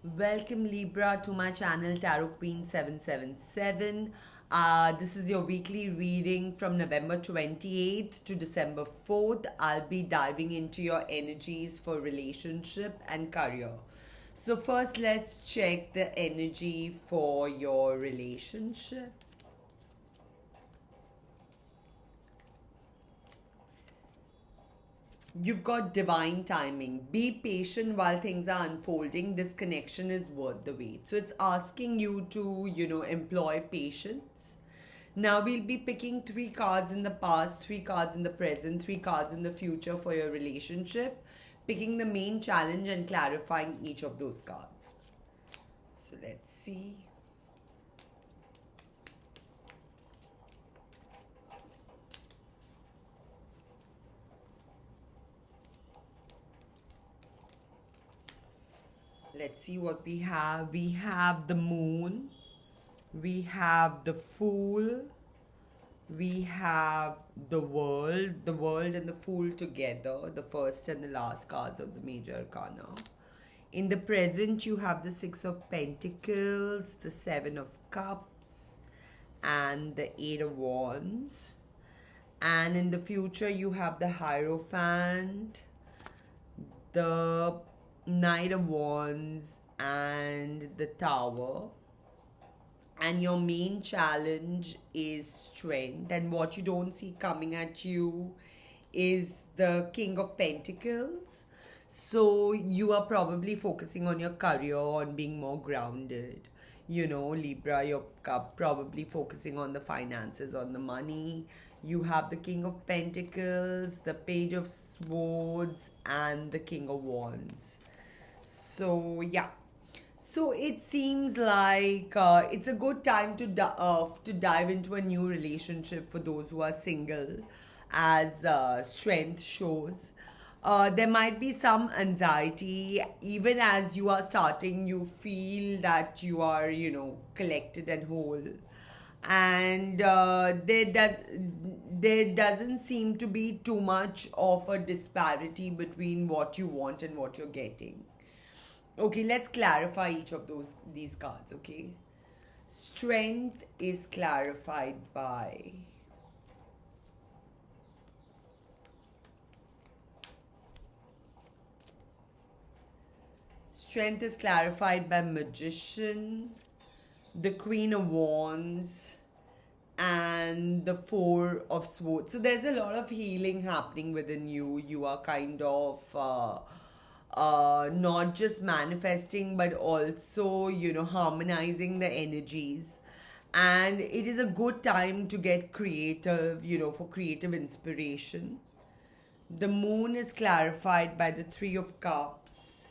Welcome Libra to my channel Tarot Queen 777. This is your weekly reading from November 28th to December 4th. I'll be diving into your energies for relationship and career. So first let's check the energy for your relationship. You've got divine timing. Be patient while things are unfolding. This connection is worth the wait. So it's asking you to, employ patience. Now we'll be picking three cards in the past, three cards in the present, three cards in the future for your relationship, picking the main challenge and clarifying each of those cards. So let's see. Let's see what we have. We have the moon, we have the fool, we have the world and the fool together, the first and the last cards of the major arcana. In the present, you have the Six of Pentacles, the Seven of Cups, and the Eight of Wands. And in the future, you have the Hierophant, the Knight of Wands, and the Tower. And your main challenge is strength. And what you don't see coming at you is the King of Pentacles. So you are probably focusing on your career, on being more grounded. Libra, you're probably focusing on the finances, on the money. You have the King of Pentacles, the Page of Swords, and the King of Wands. So, yeah. So it seems like it's a good time to dive into a new relationship for those who are single, as strength shows. There might be some anxiety even as you are starting. You feel that you are, collected and whole, and there doesn't seem to be too much of a disparity between what you want and what you're getting. Okay, let's clarify each of these cards, okay? Strength is clarified by Magician, the Queen of Wands, and the Four of Swords. So there's a lot of healing happening within you. You are kind of not just manifesting but also, harmonizing the energies. And it is a good time to get creative, for creative inspiration. The moon is clarified by the Three of Cups,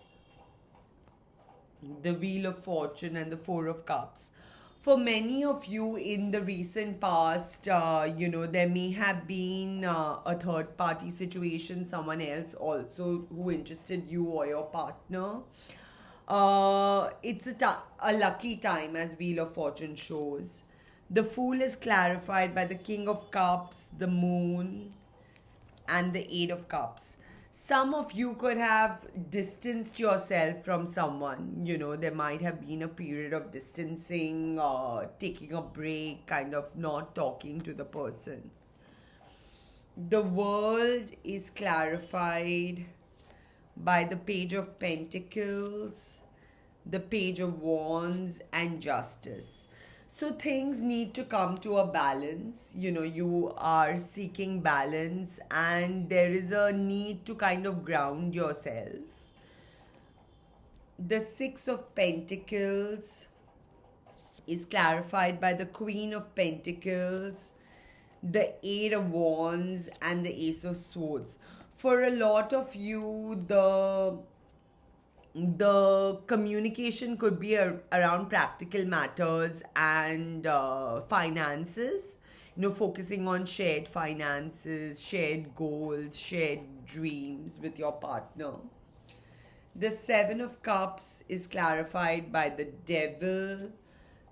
the Wheel of Fortune, and the Four of Cups. For many of you in the recent past, there may have been a third party situation, someone else also who interested you or your partner. It's a lucky time, as Wheel of Fortune shows. The Fool is clarified by the King of Cups, the Moon, and the Eight of Cups. Some of you could have distanced yourself from someone. There might have been a period of distancing, taking a break, kind of not talking to the person. The World is clarified by the Page of Pentacles, the Page of Wands, and Justice. So things need to come to a balance. You are seeking balance, and there is a need to kind of ground yourself. The Six of Pentacles is clarified by the Queen of Pentacles, the Eight of Wands, and the Ace of Swords. For a lot of you, the communication could be around practical matters and finances, focusing on shared finances, shared goals, shared dreams with your partner. The Seven of Cups is clarified by the Devil,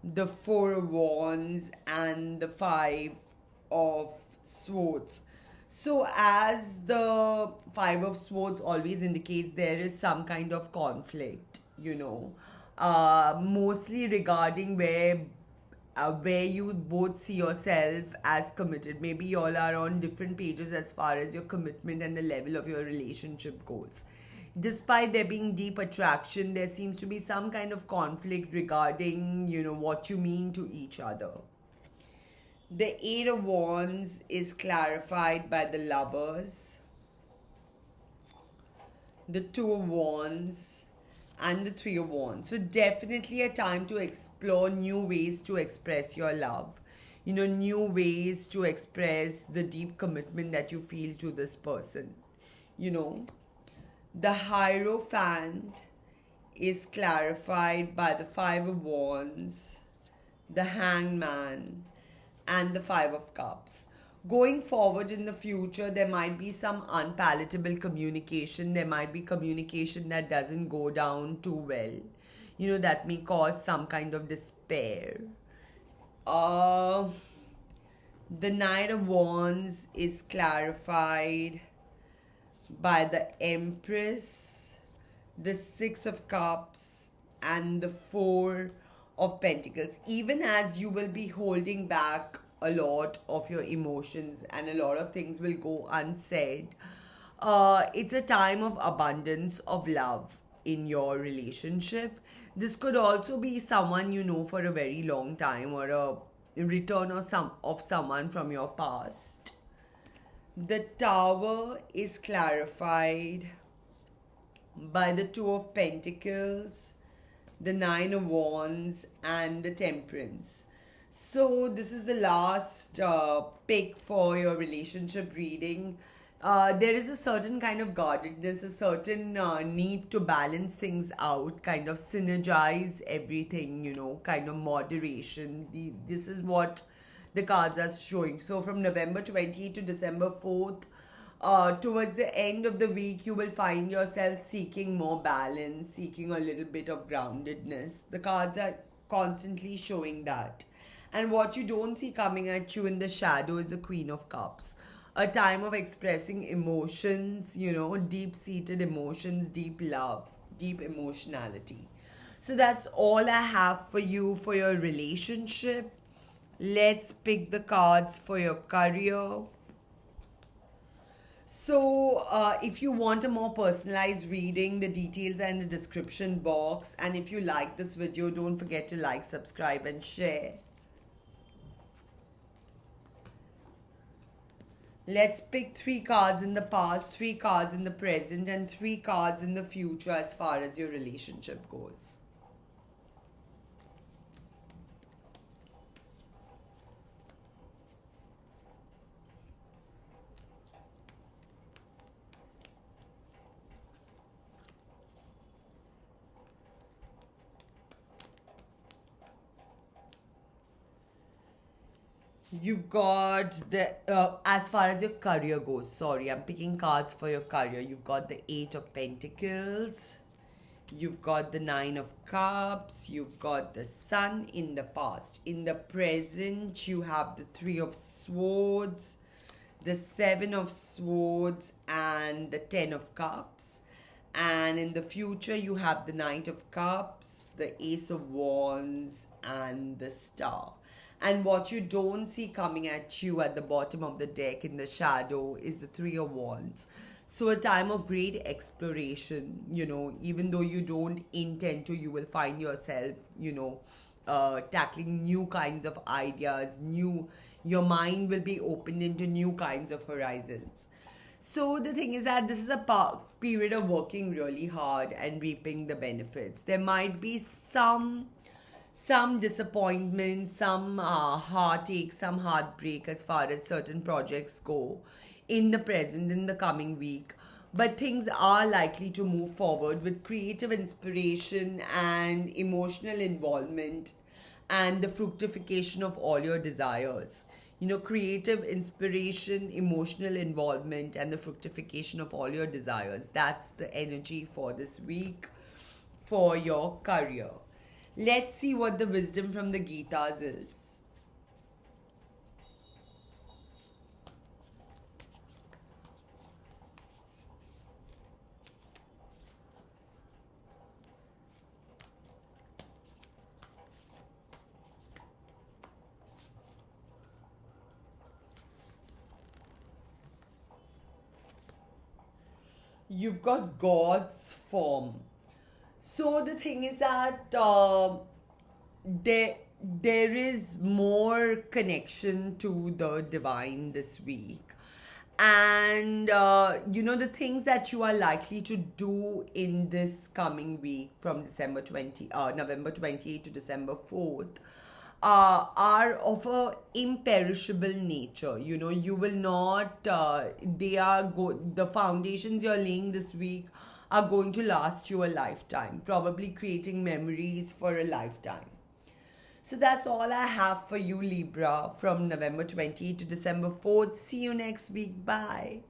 the Four of Wands, and the Five of Swords. So, as the Five of Swords always indicates, there is some kind of conflict, mostly regarding where you both see yourself as committed. Maybe you all are on different pages as far as your commitment and the level of your relationship goes. Despite there being deep attraction, there seems to be some kind of conflict regarding, what you mean to each other. The Eight of Wands is clarified by the Lovers, the Two of Wands, and the Three of Wands. So, definitely a time to explore new ways to express your love. New ways to express the deep commitment that you feel to this person. You know, the Hierophant is clarified by the Five of Wands, the Hangman, and the Five of Cups. Going forward in the future, there might be some unpalatable communication. There might be communication that doesn't go down too well. That may cause some kind of despair. The Knight of Wands is clarified by the Empress, the Six of Cups, and the Four of Pentacles. Even as you will be holding back a lot of your emotions and a lot of things will go unsaid, it's a time of abundance of love in your relationship. This could also be someone you know for a very long time, or a return of someone from your past. The Tower is clarified by the Two of Pentacles, the Nine of Wands, and the Temperance. So this is the last pick for your relationship reading. There is a certain kind of guardedness, a certain need to balance things out, kind of synergize everything, kind of moderation. This is what the cards are showing. So from November 28th to December 4th, towards the end of the week, you will find yourself seeking more balance, seeking a little bit of groundedness. The cards are constantly showing that. And what you don't see coming at you in the shadow is the Queen of Cups. A time of expressing emotions, deep-seated emotions, deep love, deep emotionality. So that's all I have for you for your relationship. Let's pick the cards for your career. So, if you want a more personalized reading, the details are in the description box. And if you like this video, don't forget to like, subscribe, and share. Let's pick 3 cards in the past, 3 cards in the present, and 3 cards in the future as far as your relationship goes. You've got the, as far as your career goes, sorry, I'm picking cards for your career. You've got the Eight of Pentacles, you've got the Nine of Cups, you've got the Sun in the past. In the present, you have the Three of Swords, the Seven of Swords, and the Ten of Cups. And in the future, you have the Knight of Cups, the Ace of Wands, and the Star. And what you don't see coming at you at the bottom of the deck in the shadow is the Three of Wands. So a time of great exploration, even though you don't intend to, you will find yourself, tackling new kinds of ideas, your mind will be opened into new kinds of horizons. So the thing is that this is a period of working really hard and reaping the benefits. There might be some disappointment, some heartache, some heartbreak as far as certain projects go in the present, in the coming week. But things are likely to move forward with creative inspiration and emotional involvement and the fructification of all your desires. Creative inspiration, emotional involvement, and the fructification of all your desires. That's the energy for this week for your career. Let's see what the wisdom from the Gitas is. you've got God's form. So the thing is that there there is more connection to the divine this week, and the things that you are likely to do in this coming week from November 28th to December 4th are of a imperishable nature. You will not the foundations you're laying this week are going to last you a lifetime, probably creating memories for a lifetime. So that's all I have for you, Libra, from November 20th to December 4th. See you next week. Bye.